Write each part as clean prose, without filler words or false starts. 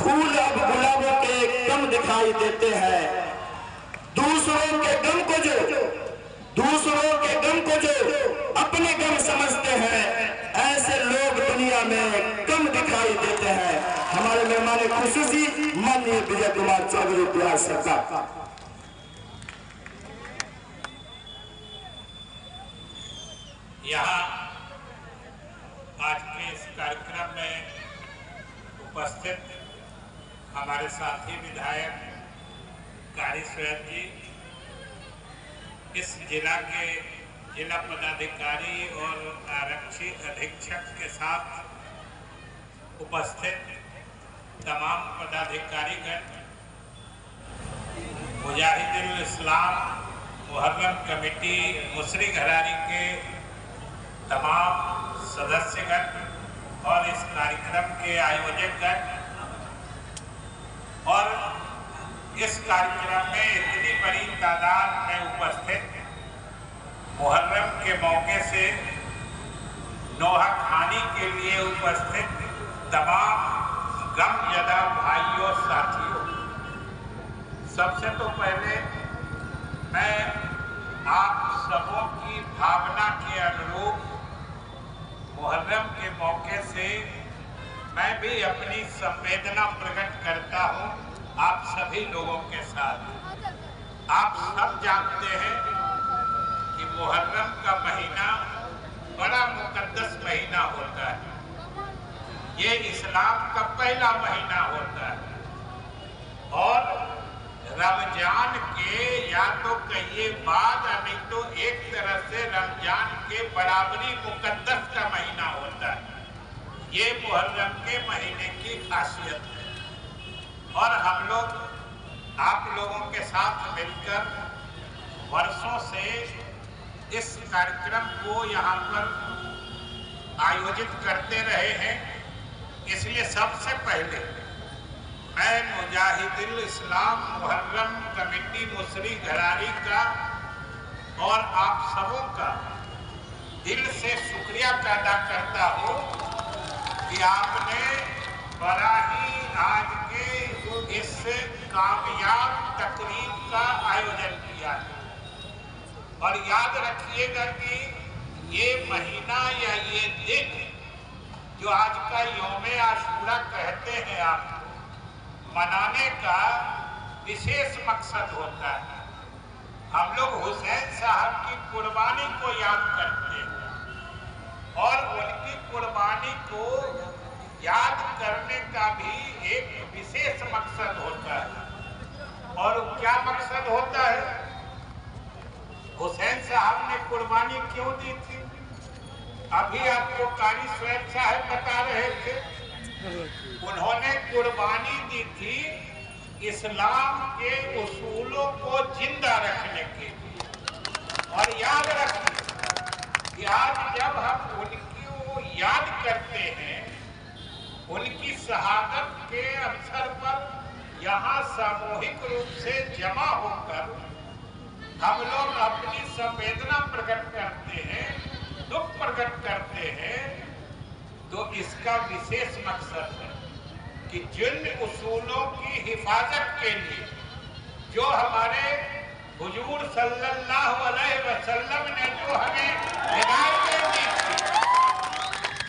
फूल अब गुलाबों के कम दिखाई देते हैं। दूसरों के गम को जो अपने गम समझते हैं, ऐसे लोग दुनिया में कम दिखाई देते हैं। हमारे मेहमान खुसूसी माननीय विजय कुमार चौधरी बिहार सरकार। यहाँ आज के इस कार्यक्रम में उपस्थित हमारे साथी विधायक कारी स्वैत जी, इस जिला के जिला पदाधिकारी और आरक्षी अधीक्षक के साथ उपस्थित तमाम पदाधिकारीगण, मुजाहिदुल इस्लाम मुहर्रम कमेटी मुसरी घरारी के तमाम सदस्यगण और इस कार्यक्रम के आयोजकगण, और इस कार्यक्रम में इतनी बड़ी तादाद में उपस्थित मुहर्रम के मौके से नोहा खानी के लिए उपस्थित तमाम गमज़दा भाइयों साथियों, सबसे तो पहले मैं आप सबों की भावना के अनुरूप मुहर्रम के मौके से मैं भी अपनी संवेदना प्रकट करता हूं आप सभी लोगों के साथ। आप सब जानते हैं कि मुहर्रम का महीना बड़ा मुकद्दस महीना होता है। ये इस्लाम का पहला महीना होता है और रमजान के या तो कहिए बाद, नहीं तो एक तरह से रमजान के बराबरी मुकद्दस का महीना होता है। ये मुहर्रम के महीने की खासियत है और हम लोग आप लोगों के साथ मिलकर वर्षों से इस कार्यक्रम को यहाँ पर आयोजित करते रहे हैं। इसलिए सबसे पहले मैं मुजाहिदुल इस्लाम मुहर्रम कमेटी मुसरी घरारी का और आप सबों का दिल से शुक्रिया अदा करता हूँ कि आपने बड़ा ही आज के इस कामयाब तकरीब का आयोजन किया है। और याद रखिएगा कि ये महीना या ये दिन जो आज का यौम आशूरा कहते हैं आप, मनाने का विशेष मकसद होता है। हम लोग हुसैन साहब की कुर्बानी को याद करते हैं और उनकी कुर्बानी को याद करने का भी एक विशेष मकसद होता है। और क्या मकसद होता है? हुसैन साहब ने कुर्बानी क्यों दी थी? अभी आपको कारी स्वैत साहब बता रहे थे। उन्होंने कुर्बानी दी थी इस्लाम के उसूलों को जिंदा रखने के लिए। और याद रखिए कि आज जब हम उनकी याद करते हैं, उनकी शहादत के अवसर पर यहाँ सामूहिक रूप से जमा होकर हम लोग अपनी संवेदना प्रकट करते हैं, दुख प्रकट करते हैं, तो इसका विशेष मकसद है कि जिन उसूलों की हिफाजत के लिए जो हमारे हुजूर सल्लल्लाहु अलैहि वसल्लम ने जो हमें हिदायतें दी थी,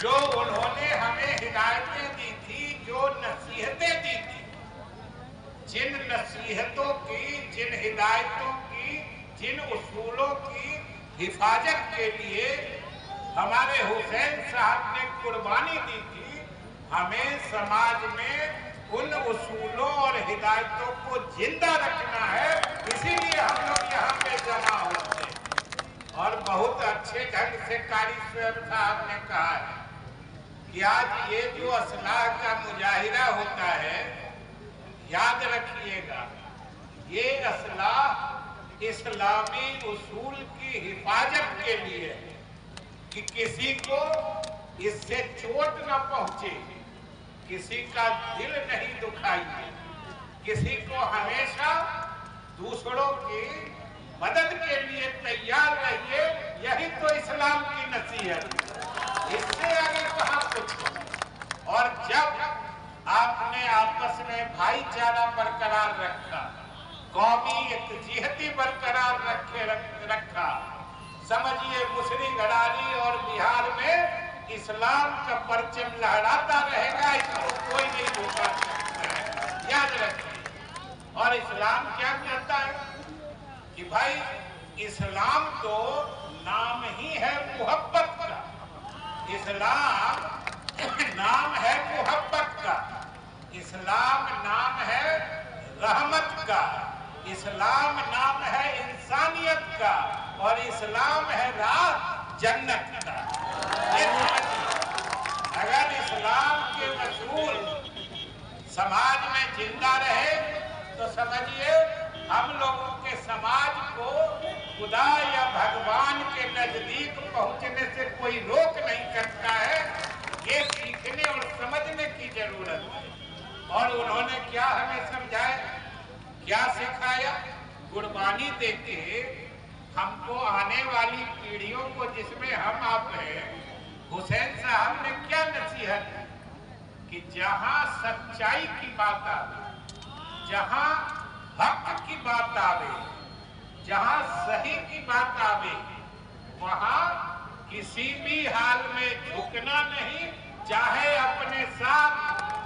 जो उन्होंने हमें हिदायतें दी थी, जो नसीहतें दी थी, जिन नसीहतों की, जिन हिदायतों की, जिन उसूलों की हिफाजत के लिए हमारे हुसैन साहब ने कुर्बानी दी थी, हमें समाज में उन उसूलों और हिदायतों को जिंदा रखना है। इसीलिए हम लोग यहाँ पे जमा होते हैं। और बहुत अच्छे ढंग से कारी स्वैत साहब ने कहा है कि आज ये जो असलाह का मुजाहिरा होता है, याद रखिएगा ये असलाह इस्लामी उसूल की हिफाजत के लिए है कि किसी को इससे चोट न पहुंचे, किसी का दिल नहीं दुखाइए, किसी को हमेशा दूसरों की मदद के लिए तैयार रहिए। यही तो इस्लाम की नसीहत, इससे आगे कहाँ कुछ। और जब आपने आपस में भाईचारा बरकरार रखा, कौमी एकजिहती बरकरार रखा। समझिए मुसरी घरारी और बिहार में इस्लाम का परचम लहराता रहेगा, इसको कोई नहीं रोका सकता है, याद रखिए। और इस्लाम क्या कहता है कि भाई इस्लाम तो नाम ही है मोहब्बत का, इस्लाम नाम है मोहब्बत का, इस्लाम नाम है रहमत का, इस्लाम नाम है इंसानियत का, और इस्लाम है राह जन्नत का। अगर इस्लाम के रसूल समाज में जिंदा रहे तो समझिए हम लोगों के समाज को खुदा या भगवान के नजदीक पहुंचने से कोई रोक नहीं सकता है। ये सीखने और समझने की जरूरत है। और उन्होंने क्या हमें समझाया, क्या सिखाया? कुर्बानी देके हमको आने वाली पीढ़ियों को, जिसमें हम आप हैं, हुसैन साहब ने क्या नसीहत कि जहां सच्चाई की बात आवे, जहां हक की बात आवे, जहां सही की बात आवे, वहां किसी भी हाल में झुकना नहीं, चाहे अपने साथ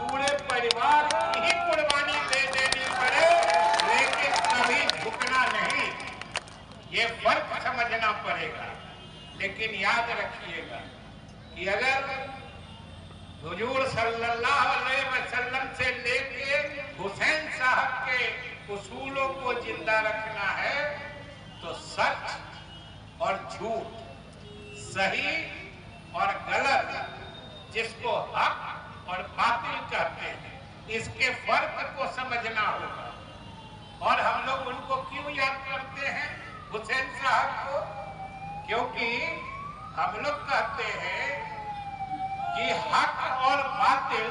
पूरे परिवार की ही कुर्बानी दे देनी पड़े, लेकिन कभी झुकना नहीं। ये फर्क समझना पड़ेगा। लेकिन याद रखिएगा कि अगर हुजूर सल्लल्लाहु अलैहि वसल्लम से लेके हुसैन साहब के उसूलों को जिंदा रखना है तो सच और झूठ, सही और गलत, जिसको हक और बातिल कहते हैं, इसके फर्क को समझना होगा। और हम लोग उनको क्यों याद करते हैं, हुसैन साहब को? क्योंकि हम लोग कहते हैं कि हक और बातिल,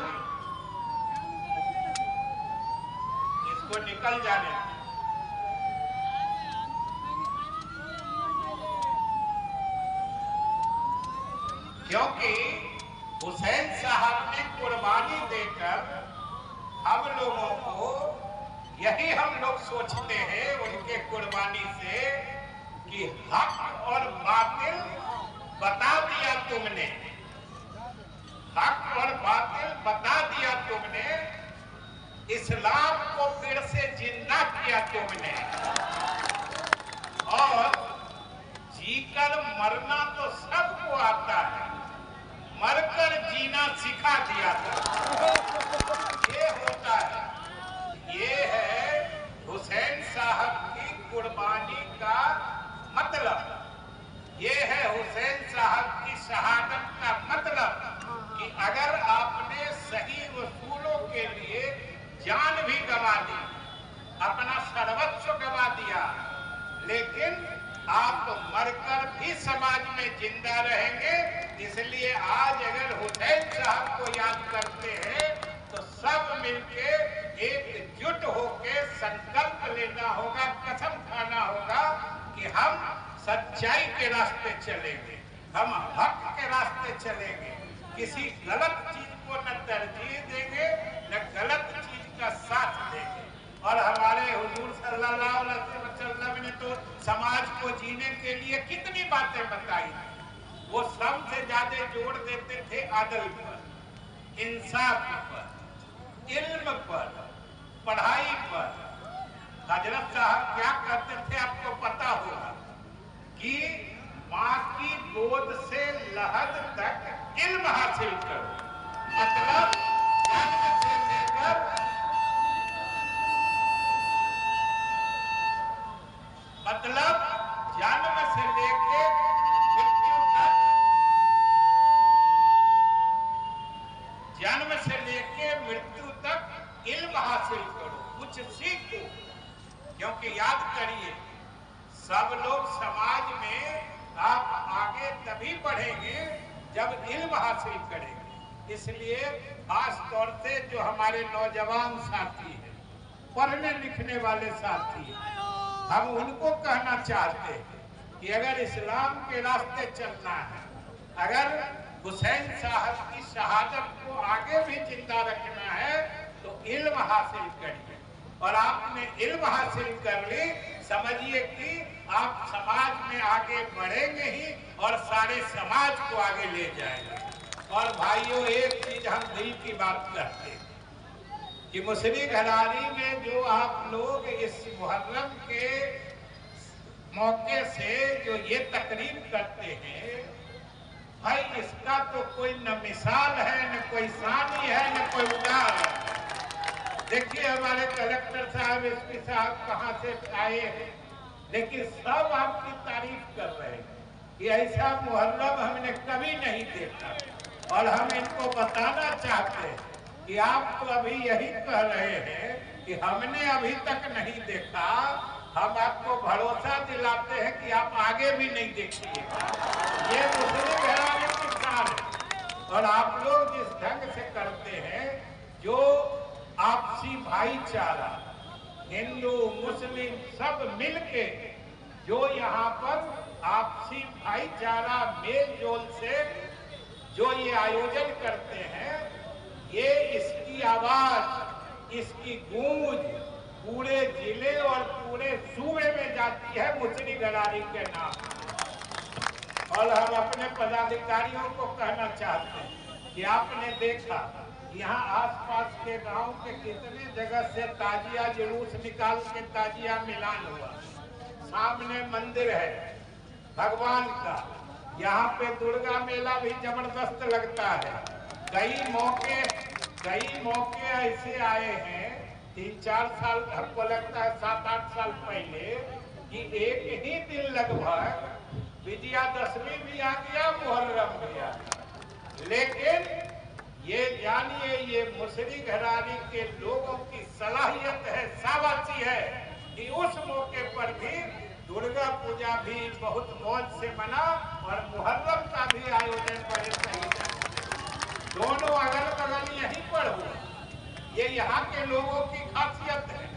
इसको निकल जाने, क्योंकि हुसैन साहब ने कुर्बानी देकर हम लोगों को, यही हम लोग सोचते हैं उनके कुर्बानी से कि हक और बातिल बता दिया तुमने, हक और बातिल बता दिया तुमने, इस्लाम को फिर से जिंदा किया तुमने, और जीकर मरना तो सबको आता है, मरकर जीना सिखा दिया था। ये होता है, ये है हुसैन साहब की कुर्बानी का मतलब, ये है हुसैन साहब की शहादत का मतलब कि अगर आपने सही उसूलों के लिए जान भी गंवा दी, अपना सर्वस्व गंवा दिया, लेकिन आप मरकर भी समाज में जिंदा रहेंगे। इसलिए आज अगर हुसैन साहब को याद करते हैं तो सब मिलके एकजुट होके संकल्प लेना होगा, कसम खाना होगा कि हम सच्चाई के रास्ते चलेंगे, हम हक के रास्ते चलेंगे, किसी गलत चीज को न तरजीह देंगे न गलत चीज का साथ देंगे। और हमारे हुजूर सल्लल्लाहु अलैहि वसल्लम ने तो समाज को जीने के लिए कितनी बातें बताई। वो सबसे ज्यादा जोर देते थे अदल पर, इंसाफ पर, इल्म पर, पढ़ाई पर। हजरत साहब क्या करते थे आपको पता होगा कि माँ की गोद से लहद तक इल्म हासिल करो, मतलब जन्म से लेकर मृत्यु तक, जन्म से लेके मृत्यु तक इल्म हासिल करो, कुछ सीखो। क्योंकि याद करिए, सब लोग समाज में आप आगे तभी बढ़ेंगे जब इल्म हासिल करेंगे। इसलिए खास तौर से जो हमारे नौजवान साथी हैं, पढ़ने लिखने वाले साथी हैं, हम उनको कहना चाहते हैं कि अगर इस्लाम के रास्ते चलना है, अगर हुसैन साहब की शहादत को आगे भी जिंदा रखना है, तो इल्म हासिल करिए, और आपने इल्म हासिल कर ली, समझिए कि आप समाज में आगे बढ़ेंगे ही और सारे समाज को आगे ले जाएंगे। और भाइयों, एक चीज हम दिल की बात करते हैं कि मुसरी घरारी में जो आप लोग इस मुहर्रम के मौके से जो ये तकरीब करते हैं, भाई इसका तो कोई न मिसाल है, न कोई सानी है, न कोई उदाहरण है। देखिए हमारे कलेक्टर साहब, एसपी साहब कहाँ से आए हैं, लेकिन सब आपकी तारीफ कर रहे हैं कि ऐसा मुहर्रम हमने कभी नहीं देखा। और हम इनको बताना चाहते हैं कि आप तो अभी यही कह रहे हैं कि हमने अभी तक नहीं देखा, हम आपको भरोसा दिलाते हैं कि आप आगे भी नहीं देखिएगा। ये मुस्लिम घराने की शान है। और आप लोग जिस ढंग से करते हैं, जो आपसी भाईचारा, हिंदू मुस्लिम सब मिलके जो यहाँ पर आपसी भाईचारा मेल जोल से जो ये आयोजन करते हैं, ये इसकी आवाज, इसकी गूंज पूरे जिले और पूरे सूबे में जाती है मुसरी घरारी के नाम। और हम अपने पदाधिकारियों को कहना चाहते हैं कि आपने देखा यहाँ आसपास के गांव के कितने जगह से ताजिया जुलूस निकाल के ताजिया मिलान हुआ। सामने मंदिर है भगवान का, यहाँ पे दुर्गा मेला भी जबरदस्त लगता है। कई मौके ऐसे आए हैं 3-4 साल, हमको लगता है 7-8 साल पहले, कि एक ही दिन लगभग विजयादशमी भी आ गया, मुहर्रम भी आ गया। लेकिन ये जानिए, ये मुसरी घरारी के लोगों की सलाहियत है, शाबाशी है कि उस मौके पर भी दुर्गा पूजा भी बहुत मौज से मना और मुहर्रम का भी आयोजन बड़े सही है। दोनों अगल बगल यहीं पर हुआ। ये यहाँ के लोगों की खासियत है।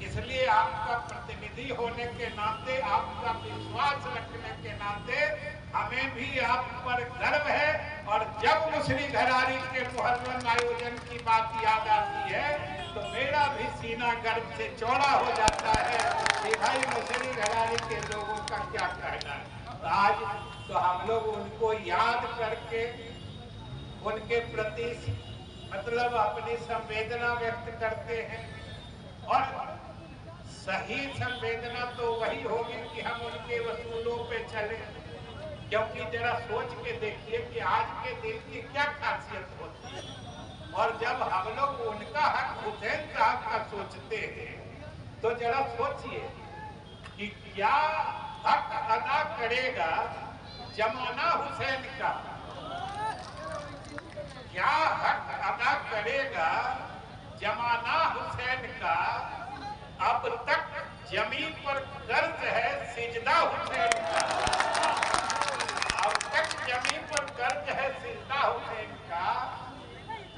इसलिए आपका प्रतिनिधि होने के नाते, आपका विश्वास रखने के नाते हमें भी आप पर गर्व है। और जब मुसरी घरारी के मुहर्रम आयोजन की बात याद आती है तो मेरा भी सीना गर्व से चौड़ा हो जाता है कि भाई मुसरी घरारी के लोगों का क्या कहना है। तो आज तो हम लोग उनको याद करके उनके प्रति मतलब अपनी संवेदना व्यक्त करते हैं। और सही संवेदना तो वही होगी कि हम उनके वसूलों पे चले, क्योंकि जरा सोच के देखिए कि आज के दिन की क्या खासियत होती है। और जब हम लोग उनका हक हुसैन साहब का सोचते हैं तो जरा सोचिए कि क्या हक अदा करेगा जमाना हुसैन का, क्या हक अदा करेगा जमाना हुसैन का। अब तक जमीन पर कर्ज है सिजदा हुसैन का, अब तक जमीन पर कर्ज है सिजदा हुसैन का।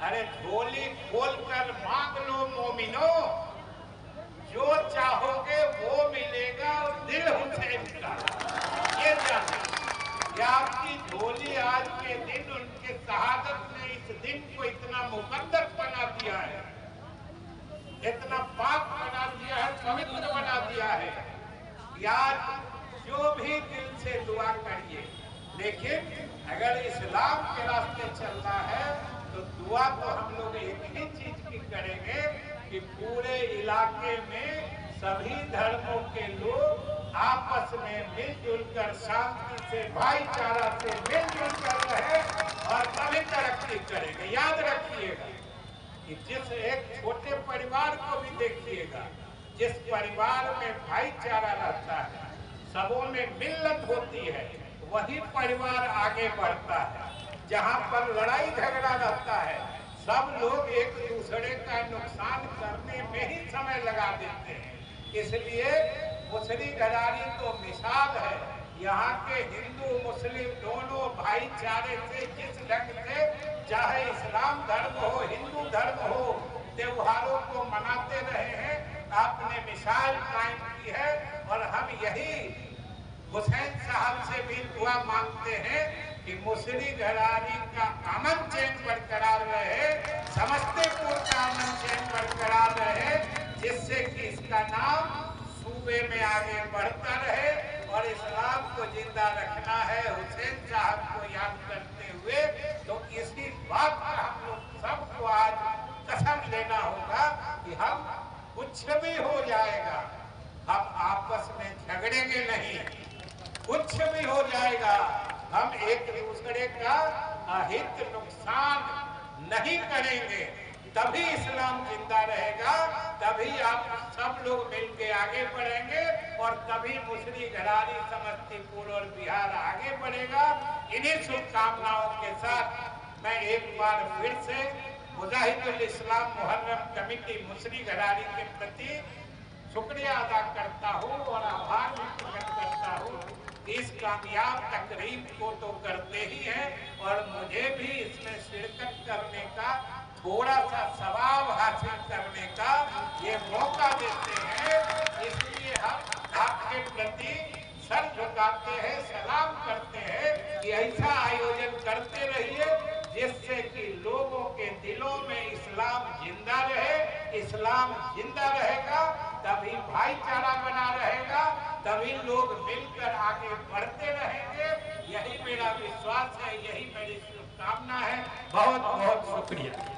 अरे झोली खोल कर मांग लो मोमिनो, जो चाहोगे वो मिलेगा दिल हुसैन का। ये जाने कि आपकी झोली आज के दिन उनके शहादत ने इस दिन को इतना मुकद्दस बना दिया है, इतना पाक बना दिया है, पवित्र बना दिया है। यार जो भी दिल से दुआ करिए, लेकिन अगर इस्लाम के रास्ते चलना है तो दुआ तो हम लोग एक ही चीज की करेंगे कि पूरे इलाके में सभी धर्मों के लोग आपस में मिलजुल कर शांति से, भाईचारा से मिलजुल कर रहे और तभी तरक्की करेंगे। याद रखिएगा कि जिस एक छोटे परिवार को भी देखिएगा, जिस परिवार में भाईचारा रहता है, सबों में मिल्लत होती है, वही परिवार आगे बढ़ता है। जहाँ पर लड़ाई झगड़ा रहता है, सब लोग एक दूसरे का नुकसान करने में ही समय लगा देते हैं। इसलिए मुसरी घरारी तो मिसाल है। यहाँ के हिंदू मुस्लिम दोनों भाईचारे से जिस ढंग से, चाहे इस्लाम धर्म हो, हिंदू धर्म हो, त्योहारों को मनाते रहे हैं, आपने मिसाल कायम की है। और हम यही हुसैन साहब से भी दुआ मांगते हैं कि मुसरी घरारी का अमन चैन बरकरार रहे, समस्तीपुर का अमन चैन बरकरार में आगे बढ़ता रहे और इस्लाम को जिंदा रखना है हुसैन साहब को याद करते हुए। तो इसी बात पर हम लोग सबको आज कसम लेना होगा कि हम कुछ भी हो जाएगा हम आपस में झगड़ेंगे नहीं, कुछ भी हो जाएगा हम एक दूसरे का अहित नुकसान नहीं करेंगे, तभी इस्लाम जिंदा रहेगा, तभी आप सब लोग मिलके आगे बढ़ेंगे और तभी मुसरी घरारी समस्तीपुर और बिहार आगे बढ़ेगा। इन्हीं शुभकामनाओं के साथ मैं एक बार फिर से मुजाहिदुल इस्लाम मुहर्रम कमेटी मुसरी घरारी के प्रति शुक्रिया अदा करता हूँ और आभार व्यक्त करता हूँ। इस कामयाब तकरीब को तो करते ही हैं और मुझे भी इसमें शिरकत करने का थोड़ा सा सवाब हासिल करने का ये मौका देते हैं, इसलिए हम आपके प्रति सर झुकाते हैं, सलाम करते हैं कि ऐसा आयोजन करते रहिए जिससे कि लोगों के दिलों में इस्लाम जिंदा रहे। इस्लाम जिंदा रहेगा तभी भाईचारा बना रहेगा, तभी लोग मिलकर आगे बढ़ते रहेंगे। यही मेरा विश्वास है, यही मेरी शुभकामना है। बहुत बहुत शुक्रिया।